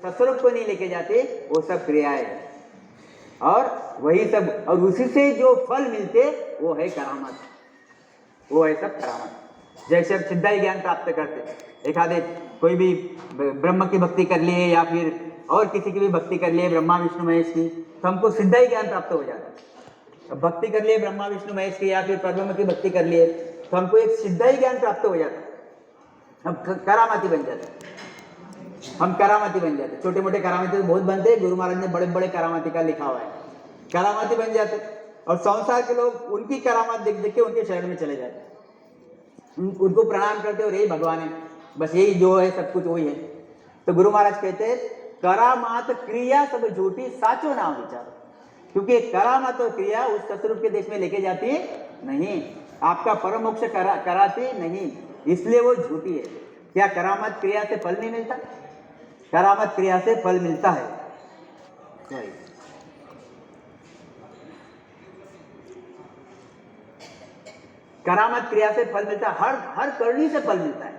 सस्वरूप को नहीं लेके जाते, वो सब क्रियाएं और वही सब, और उसी से जो फल मिलते वो है करामत, वो है सब करामत। जैसे अब सिद्धाई ज्ञान प्राप्त करते, एक आधे कोई भी ब्रह्म की भक्ति कर लिए या फिर और किसी की भी भक्ति कर लिए, ब्रह्मा विष्णु महेश की, तो हमको सिद्धाई ज्ञान प्राप्त हो जाता है। अब भक्ति कर लिए ब्रह्मा विष्णु महेश की या फिर परब्रह्म की भक्ति कर लिए तो हमको एक सिद्धाई ज्ञान प्राप्त हो जाता है, हम करामाती बन जाते, हम करामाती बन जाते। छोटे मोटे करामाती तो बहुत बनते हैं, गुरु महाराज ने बड़े बड़े करामाती का लिखा हुआ है, करामाती बन जाते। और संसार के लोग उनकी करामात देख देख के उनके शरण में चले जाते, उनको प्रणाम करते और यही भगवान है, बस यही जो है सब कुछ वही है। तो गुरु महाराज कहते हैं करामात क्रिया सब झूठी, साचो नाम विचारो, क्योंकि करामात और क्रिया उस सतरूप के देश में लेके जाती नहीं, आपका परम मोक्ष कराती नहीं, इसलिए वो झूठी है। क्या करामात क्रिया से फल नहीं मिलता? करामात क्रिया से फल मिलता है। करामात क्रिया से फल मिलता है, हर करनी से फल मिलता है,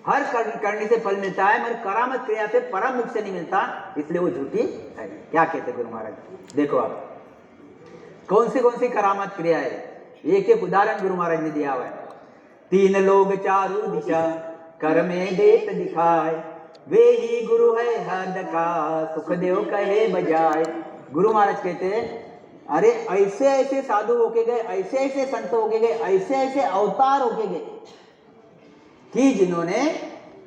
हर करनी से फल मिलता है, मगर करामात क्रिया से परम मुख से नहीं मिलता, इसलिए वो झूठी है। क्या कहते गुरु महाराज? देखो आप कौन सी करामात क्रिया है, एक एक उदाहरण गुरु महाराज ने दिया हुआ है। तीन लोग चारू दिशा कर में देत दिखाए, वे ही गुरु है हद का सुखदेव कहे बजाय। गुरु महाराज कहते हैं अरे ऐसे ऐसे साधु होके गए, ऐसे ऐसे संत होके गए, ऐसे ऐसे अवतार होके गए कि जिन्होंने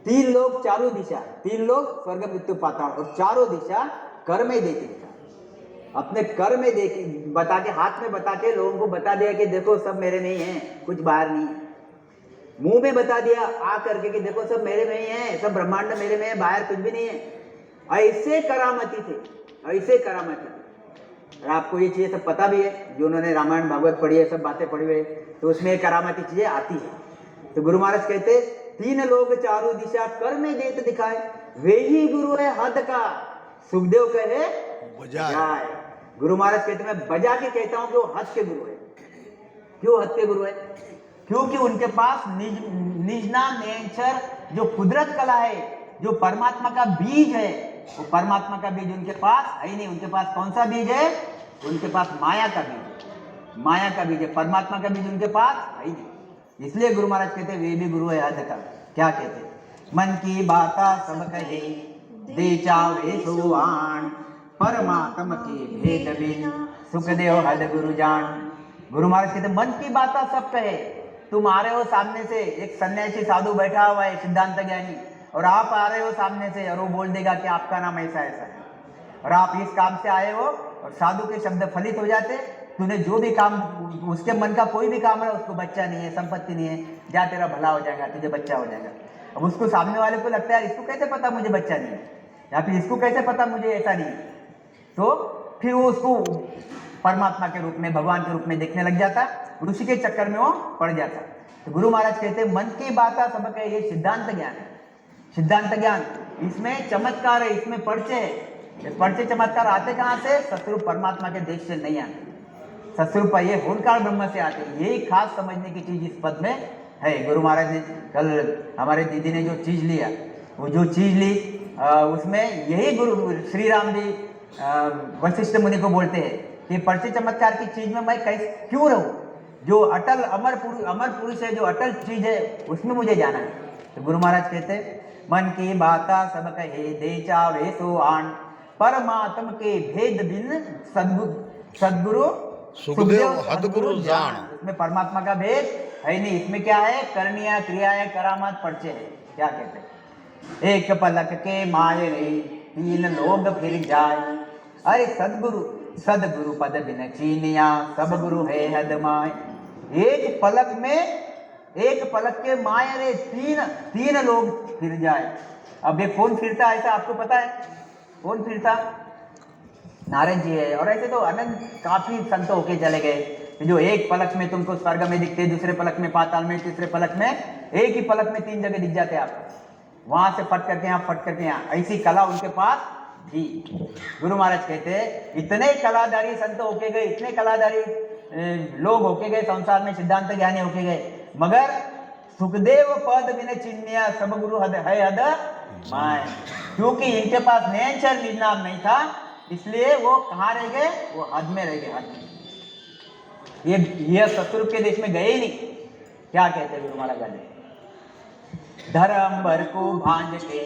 तीन लोग चारों दिशा, तीन लोग स्वर्ग मृत्यु पाताल और चारों दिशा कर में देते दिखा, अपने कर में देखे बता के, हाथ में बता के लोगों को बता दिया कि देखो सब मेरे में ही है, कुछ बाहर नहीं है। मुंह में बता दिया आ करके कि देखो सब मेरे में ही है, सब ब्रह्मांड मेरे में है, बाहर कुछ भी नहीं है। ऐसे करामती थे, ऐसे करामती थे। और आपको ये चीजें सब पता भी है, जो उन्होंने रामायण भागवत पढ़ी है, सब बातें पढ़ी हुई है, तो उसमें करामती चीजें आती है। तो गुरु महाराज कहते तीन लोग चारों दिशा कर में देत दिखाए, वे ही गुरु है हद का सुखदेव कहे बजाय। गुरु महाराज कहते मैं बजा के कहता हूं कि वो हद के गुरु है। क्यों हद के गुरु है? क्योंकि उनके पास निजना नेचर जो कुदरत कला है, जो परमात्मा का बीज है, वो परमात्मा का बीज उनके पास है ही नहीं। उनके पास कौन सा बीज है? उनके पास माया का बीज, माया का बीज है, परमात्मा का बीज उनके पास है ही नहीं। इसलिए गुरु महाराज कहते वे भी गुरु है हद का। क्या कहते? मन की बाता सब कहे दे चावे सुवान, परमात्मा के भेद बिन सुखदेव हद गुरु जान। गुरु महाराज कहते मन की बाता सब कहे, तुम आ रहे हो सामने से, एक सन्यासी साधु बैठा हुआ है सिद्धांत ज्ञानी, और आप आ रहे हो सामने से और वो बोल देगा कि आपका नाम ऐसा ऐसा है, और आप इस काम से आए हो, और साधु के शब्द फलित हो जाते। तूने जो भी काम, उसके मन का कोई भी काम है, उसको बच्चा नहीं है, संपत्ति नहीं है, जा तेरा भला हो जाएगा, तुझे बच्चा हो जाएगा। अब उसको सामने वाले को लगता है इसको कैसे पता मुझे बच्चा नहीं है, या फिर इसको कैसे पता मुझे ऐसा नहीं है, तो फिर वो उसको परमात्मा के रूप में, भगवान के रूप में देखने लग जाता, ऋषि के चक्कर में वो पड़ जाता। तो गुरु महाराज कहते हैं मन की बात सब है, ये सिद्धांत ज्ञान है, सिद्धांत ज्ञान, इसमें चमत्कार है, इसमें पर्चे है। पर्चे चमत्कार आते कहाँ से? सतरूप परमात्मा के देश से नहीं आते, सतरूप ये होनकाल ब्रह्म से आते। यही खास समझने की चीज इस पद में है। गुरु महाराज ने कल हमारे दीदी ने जो चीज लिया, वो जो चीज ली उसमें यही गुरु श्री राम जी वशिष्ठ मुनि को बोलते हैं कि पर्चे चमत्कार की चीज में मैं कैसे क्यों रहूं, जो अटल अमर पुरुष है, जो अटल चीज है, उसमें मुझे जाना है। तो गुरु महाराज कहते मन की बाता सब कहे दे चावे सो आन, परमात्म के भेद बिन सदगुरु सुखदेव हद गुरु जान। इसमें परमात्मा का भेद है नहीं, इसमें क्या है? करनिया क्रियाएं करामात पर्चे है। क्या कहते हैं? एक पलक के माये रे तीन लोग फिर जाए, अरे सदगुरु पद बिन चीनिया, सब गुरु है हद माय। एक पलक के माये रे तीन लोग फिर जाए। अब ये कौन फिरता है ऐसा आपको पता है? कौन फिरता? नारायण जी है। और ऐसे तो अनंत काफी संत होके चले गए, जो एक पलक में तुमको स्वर्ग में दिखते, दूसरे पलक में पाताल में, तीसरे पलक में, एक ही पलक में 3 जगह दिख जाते आपको, वहां से फट करके यहाँ, फट करके यहाँ। ऐसी कला उनके पास थी। गुरु महाराज कहते हैं इतने कलाधारी संत होके गए, इतने कलाधारी लोग होके गए संसार में, सिद्धांत ज्ञानी होके गए, मगर सुखदेव पद बिन चिन्ह सब गुरु हद है हद माय। क्योंकि इनके पास नयनचर निज नाम नहीं था, इसलिए वो कहाँ रह गए? वो हद में रह गए, हद में। ये सतरूप के देश में गए ही नहीं। क्या कहते हैं गुरु महाराज जी? धर्म भर को भांज के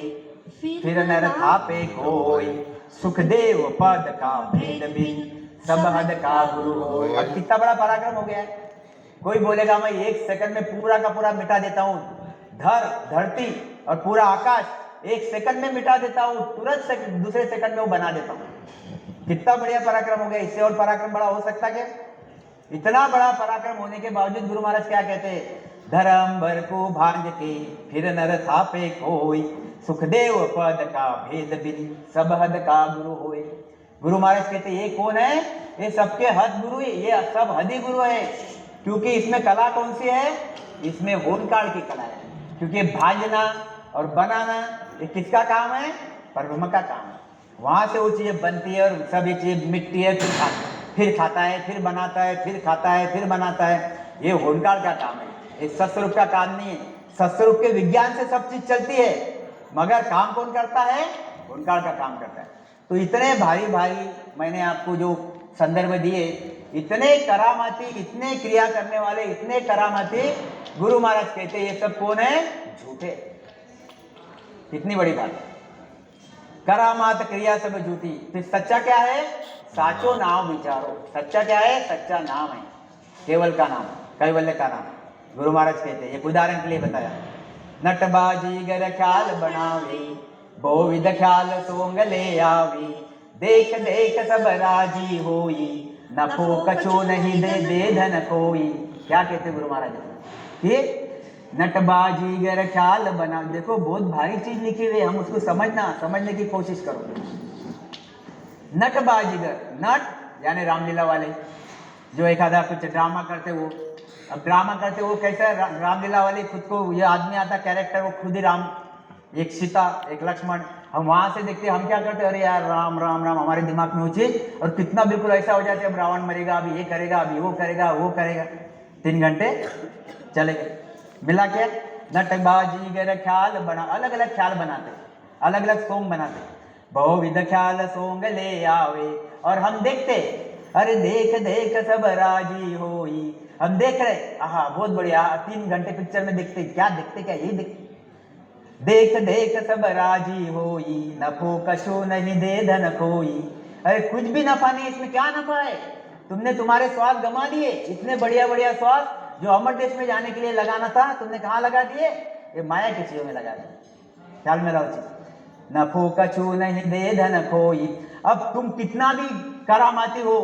फिर नर थापे कोई, सुखदेव पद का भेद भी सब हद का गुरु होय। अब कितना बड़ा पराक्रम हो गया है। कोई बोलेगा मैं 1 सेकंड में पूरा का पूरा मिटा देता हूँ, धरती और पूरा आकाश 1 सेकंड में मिटा देता हूँ, तुरंत दूसरे सेकंड में वो बना देता हूँ। कितना बढ़िया पराक्रम हो गया। इससे और पराक्रम बड़ा हो सकता क्या? इतना बड़ा पराक्रम होने के बावजूद गुरु महाराज क्या कहते हैं? धर्म भर को भांज के फिर नर थापे कोई, सुखदेव पद का भेद बिन सब हद का गुरु होय। गुरु महाराज कहते ये कौन है? ये सबके हद गुरु, ये सब हदी गुरु है। क्योंकि इसमें कला कौन सी है? इसमें होनकाल की कला है। क्योंकि भाजना और बनाना ये किसका काम है? परब्रह्म का काम है। वहां से वो चीजें बनती है और सब ये चीज मिटती है, फिर खाता है, फिर बनाता है, फिर खाता है, फिर बनाता है। ये होनकाल का काम है, ये सत्स्वरूप का काम नहीं है। सत्स्वरूप के विज्ञान से सब चीज चलती है, मगर काम कौन करता है? होनकाल का काम करता है। तो इतने भारी भारी मैंने आपको जो संदर्भ दिए, इतने करामाती, इतने क्रिया करने वाले, इतने करामाती, गुरु महाराज कहते ये सब कौन है? झूठे। कितनी बड़ी बात है। करामात क्रिया सब झूठी, फिर सच्चा क्या है? साचो नाम विचारो। सच्चा क्या है? सच्चा नाम है, केवल का नाम, कैवल्य का नाम। गुरु महाराज कहते हैं, एक उदाहरण के लिए बताया, नटबाजी गर ख्याल बनावी, बहुविध ख्याल सोंग ले आवी, देख देख सब राजी होई, नफो कछो नहीं दे दे धन कोई। क्या कहते गुरु महाराज? ये नटबाजी गर ख्याल बना, देखो बहुत भारी चीज लिखी हुई है, हम उसको समझने की कोशिश करो। नटबाजीगर, नट यानी रामलीला वाले, जो एक आधा कुछ ड्रामा करते वो। अब ड्रामा करते वो कैसे? रामलीला वाले खुद को, ये आदमी आता कैरेक्टर, वो खुद ही राम, एक सीता, एक लक्ष्मण। हम वहां से देखते, हम क्या करते? अरे यार राम राम राम, हमारे दिमाग में वो चीज, और कितना बिल्कुल ऐसा हो जाते, अब रावण मरेगा, अभी ये करेगा, अभी वो करेगा, वो करेगा। 3 घंटे चले गए। मिला क्या? नटबाजी गर ख्याल बना, अलग अलग ख्याल बनाते, अलग अलग सॉन्ग बनाते, बहुविध ख्याल सोंग ले आवे। और हम देखते, अरे देख देख सब राजी होई। हम देख रहे, आहा बहुत बढ़िया, 3 घंटे पिक्चर में देखते, क्या देखते? क्या ये देखते? देख देख सब राजी होई, नफो कशो नहीं दे धन कोई। अरे कुछ भी नफा नहीं, इसमें क्या नफा है? तुमने तुम्हारे स्वाद गंवा दिए, इतने बढ़िया बढ़िया स्वाद जो अमर देश में जाने के लिए लगाना था, तुमने कहाँ लगा दिए? ये माया की चीजों में लगा दिए। ख्याल में रहो चीज, नफो कछु नहीं दे धन कोई। अब तुम कितना भी करामाती हो,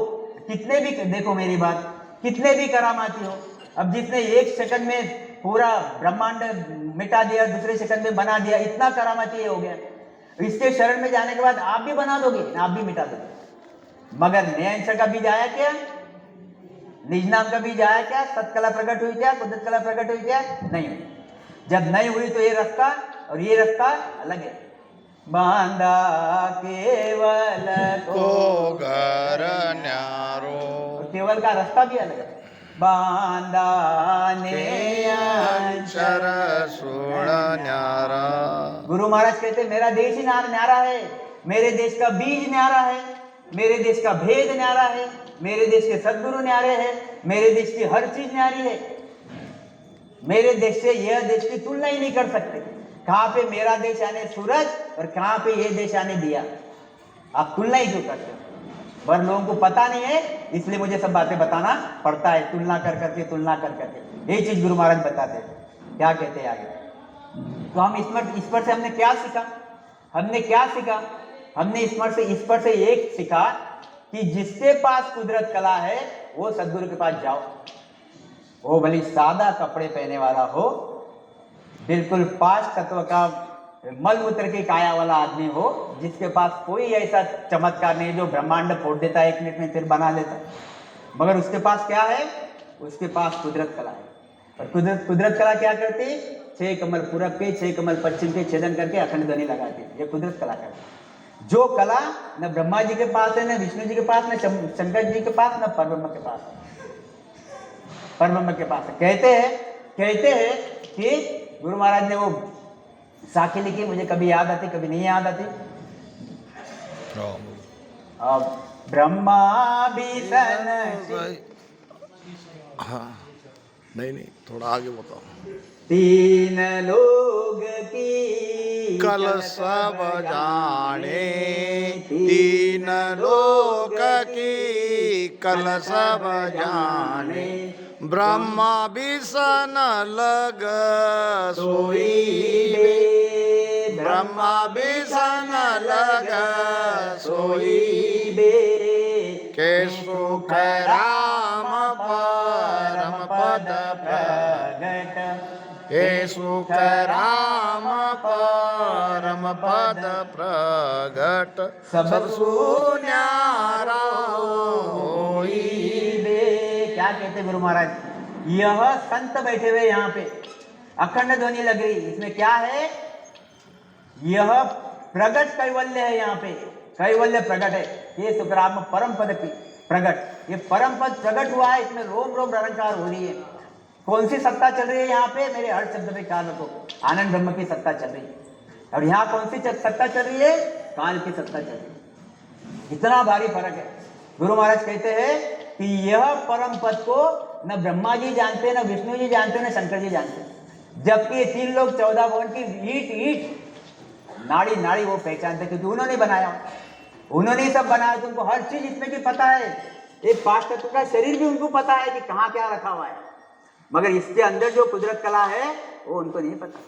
कितने भी, देखो मेरी बात, कितने भी करामाती हो, अब जिसने 1 सेकंड में पूरा ब्रह्मांड मिटा दिया, दूसरे सेकंड में बना दिया, इतना करामाती हो गया, इसके शरण में जाने के बाद आप भी बना दोगे, आप भी मिटा दोगे। मगर नयनचर का बीज आया क्या? निज नाम का बीज आया क्या? सत्कला प्रकट हुई क्या? कुदरत कला प्रकट हुई क्या? नहीं हुई। जब नहीं हुई तो ये रास्ता और ये रास्ता अलग है। बांधा केवल को घर न्यारो, और केवल का रास्ता भी अलग है। बांधा नेयंचर सुण न्यारा। गुरु महाराज कहते मेरा देश ही न्यारा है, मेरे देश का बीज न्यारा है, मेरे देश का भेद न्यारा है, मेरे देश के सद्गुरु न्यारे हैं, मेरे देश की हर चीज न्यारी है। मेरे देश से यह देश की तुलना ही नहीं कर सकते। कहाँ पे मेरा देश यानी सूरज और कहाँ पे ये देश यानी दिया, आप तुलना ही क्यों करते हो? पर लोगों को पता नहीं है, इसलिए मुझे सब बातें बताना पड़ता है, तुलना कर करके, तुलना कर करके। यही चीज गुरु महाराज बताते हैं। क्या कहते हैं आगे? तो हम इस पर से हमने क्या सीखा? हमने क्या सीखा? हमने इस पर से एक सीखा कि जिसके पास कुदरत कला है वो सदगुरु के पास जाओ। वो भली सादा कपड़े पहने वाला हो, बिल्कुल 5 तत्व का मल मूत्र की काया वाला आदमी हो, जिसके पास कोई ऐसा चमत्कार नहीं जो ब्रह्मांड फोड़ देता है 1 मिनट में फिर बना लेता, मगर उसके पास क्या है? उसके पास कुदरत कला है। और कुदरत कला क्या करती है? 6 कमल पूरब के, 6 कमल पश्चिम के छेदन करके अखंड ध्वनि लगाती है। ये कुदरत कला करती है। जो कला न ब्रह्मा जी के पास है, न विष्णु जी के पास, न शंकर जी के पास, न परब्रह्म के पास। परब्रह्म के पास कहते हैं कि गुरु महाराज ने वो साखी लिखी, मुझे कभी याद आती कभी नहीं याद आती। अब ब्रह्मा बिसन हाँ नहीं थोड़ा आगे बताओ। तीन लोग की कल सब जाने तीन लोक की कल सब जाने ब्रह्मा बिसन लग सोई बे ब्रह्मा बिसन लग सोई बे के सुख राम परम पद प्रगट हे सुख राम परम पद प्रगट सब सुन्यारा होई बे। क्या कहते गुरु महाराज, यह संत बैठे हुए यहाँ पे अखंड ध्वनि लग रही, इसमें क्या है, यह प्रगट कैवल्य है, यहाँ पे कैवल्य प्रगट है। ये सुखराम परम पद की प्रगट, ये परम पद प्रगट हुआ है, इसमें रोम रोम रंकार हो रही है। कौन सी सत्ता चल रही है यहाँ पे, मेरे हर शब्द पे ख्याल रखो, आनंद ब्रह्म की सत्ता चल रही है। और यहाँ कौन सी सत्ता चल रही है, काल की सत्ता चल रही है। इतना भारी फर्क है। गुरु महाराज कहते हैं कि यह परम पद को न ब्रह्मा जी जानते, न विष्णु जी जानते, न शंकर जी जानते, जबकि ये तीन लोग 14 भवन की ईट ईट नाड़ी नाड़ी वो पहचानते, क्योंकि उन्होंने बनाया, उन्होंने ही सब बनाया, तो उनको हर चीज इसमें भी पता है। एक 5 तत्व का शरीर भी उनको पता है कि कहाँ क्या रखा हुआ है, मगर इसके अंदर जो कुदरत कला है वो उनको नहीं पता,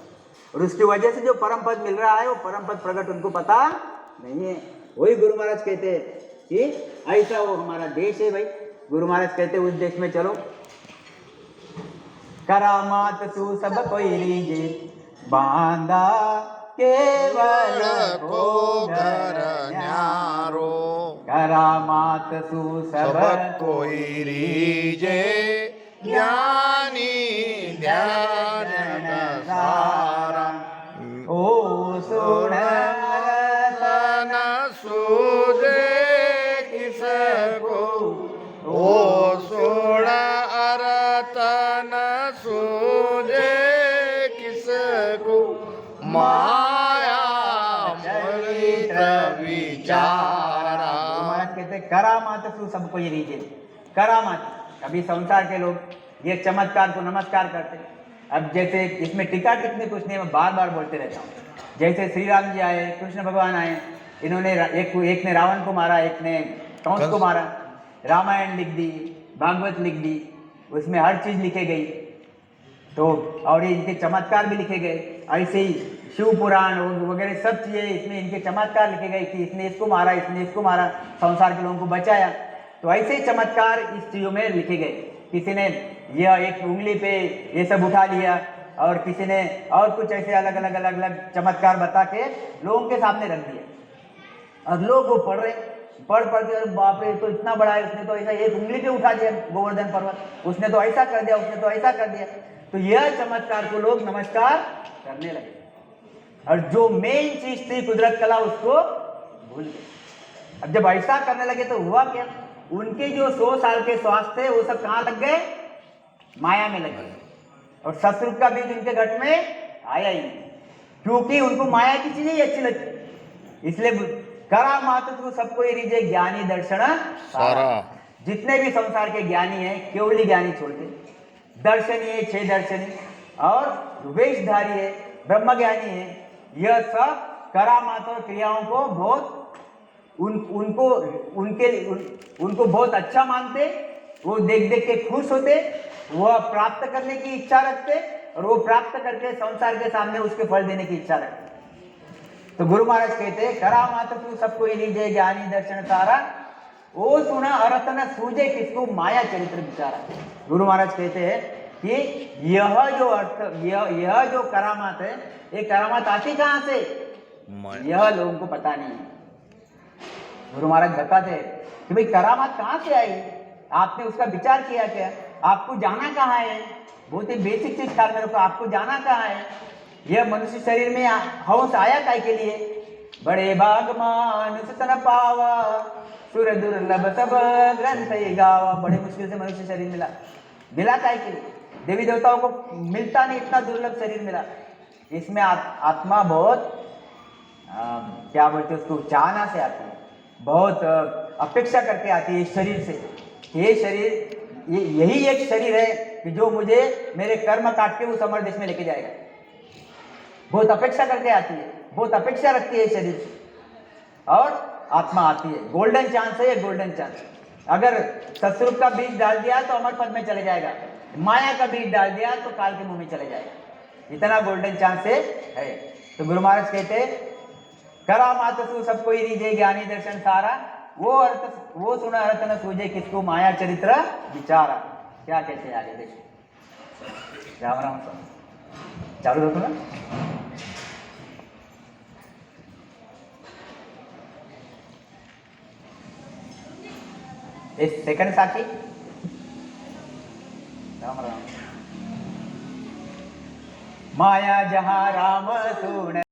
और उसकी वजह से जो परम पद मिल रहा है वो परम पद प्रकट उनको पता नहीं है। वही गुरु महाराज कहते हैं कि ऐसा वो हमारा देश है भाई। गुरु महाराज कहते हैं उस देश में चलो, करामात सु सब कोई रीजे बांधा केवल को घर न्यारो करामात सु सब कोई रीजे ज्ञानी ध्यान सारा ओ सुन तन सूझे किसको ओ सुन अरतन सूझे किसको माया मलित विचारा। महाराज कहते करामात सु सबको ये रीजे, करामात। अभी संसार के लोग ये चमत्कार को नमस्कार करते। अब जैसे इसमें टीका टिप्पणी कुछ नहीं, मैं बार बार बोलते रहता हूँ। जैसे श्री राम जी आए, कृष्ण भगवान आए, इन्होंने एक ने रावण को मारा, एक ने कंस को मारा, रामायण लिख दी, भागवत लिख दी, उसमें हर चीज लिखे गई, तो और इनके चमत्कार भी लिखे गए। ऐसे ही शिव पुराण वगैरह सब चीजें इसमें इनके चमत्कार लिखे गए कि इसने इसको मारा, इसने इसको मारा, संसार के लोगों को बचाया। तो ऐसे ही चमत्कार इस चीजों में लिखे गए। किसी ने यह एक उंगली पे ये सब उठा लिया, और किसी ने और कुछ ऐसे अलग अलग अलग अलग चमत्कार बता के लोगों के सामने रख दिया। और लोग वो पढ़ रहे, पढ़ के अरे बाप रे तो इतना बड़ा है, उसने तो ऐसा एक उंगली पे उठा दिया गोवर्धन पर्वत, उसने तो ऐसा कर दिया, उसने तो ऐसा कर दिया। तो यह चमत्कार को लोग नमस्कार करने लगे, और जो मेन चीज थी कुदरत कला उसको भूल गए। अब जब ऐसा करने लगे तो हुआ क्या, उनके जो 100 साल के स्वास्थ्य थे वो सब कहाँ लग गए, माया में लग गए, और सतयुग का बीज उनके घट में आया ही नहीं, क्योंकि उनको माया की चीजें ही अच्छी लगती। इसलिए करा मात्र को सबको ये रीजे ज्ञानी दर्शन सारा। जितने भी संसार के ज्ञानी हैं, केवली ज्ञानी छोड़ के दर्शनी है, 6 दर्शनी और वेशधारी है, ब्रह्म ज्ञानी है, यह सब करामात और क्रियाओं को बहुत उनको बहुत अच्छा मानते, वो देख देख के खुश होते, वह प्राप्त करने की इच्छा रखते, और वो प्राप्त करके संसार के सामने उसके फल देने की इच्छा रखते। तो गुरु महाराज कहते हैं करामात तू सबको लीजिए ज्ञानी दर्शन सारा, ओ सुना अरत न सूझे किसको माया चरित्र विचारा। गुरु महाराज कहते हैं कि यह जो अर्थ यह जो करामात है, ये करामात आती कहाँ से, यह लोगों को पता नहीं है। गुरु महाराज बताते हैं कि भाई करामात कहाँ से आई, आपने उसका विचार किया क्या, आपको जाना कहाँ है, बहुत ही बेसिक चीज ख्याल में रखो, आपको जाना कहाँ है। यह मनुष्य शरीर में हंस आया काय के लिए, बड़े भाग मानुष तन पावा, सुर दुर्लभ सब ग्रंथ गावा। बड़े मुश्किल से मनुष्य शरीर मिला काय के लिए, देवी देवताओं को मिलता नहीं, इतना दुर्लभ शरीर मिला। इसमें आत्मा बहुत क्या बोलते हैं उसको, चाहना से आती है, बहुत अपेक्षा करके आती है इस शरीर से। ये शरीर यही एक शरीर है कि जो मुझे मेरे कर्म काट के उस अमर देश में लेके जाएगा। बहुत अपेक्षा करके आती है, बहुत अपेक्षा रखती है इस शरीर से। और आत्मा आती है, गोल्डन चांस है ये, गोल्डन चांस। अगर सत्स्वरूप का बीज डाल दिया तो अमर पद में चले जाएगा, माया का बीज डाल दिया तो काल के मुंह में चले जाएगा। इतना गोल्डन चांस है। तो गुरु महाराज कहते करा मात सु सबको ही रीजे ज्ञानी दर्शन सारा, वो सुना अर्थ न सूझे किसको माया चरित्र विचारा। क्या कहते हैं आगे देखो। राम राम चालू रखो ना। एक सेकंड साथी, राम राम। माया जहां राम सुन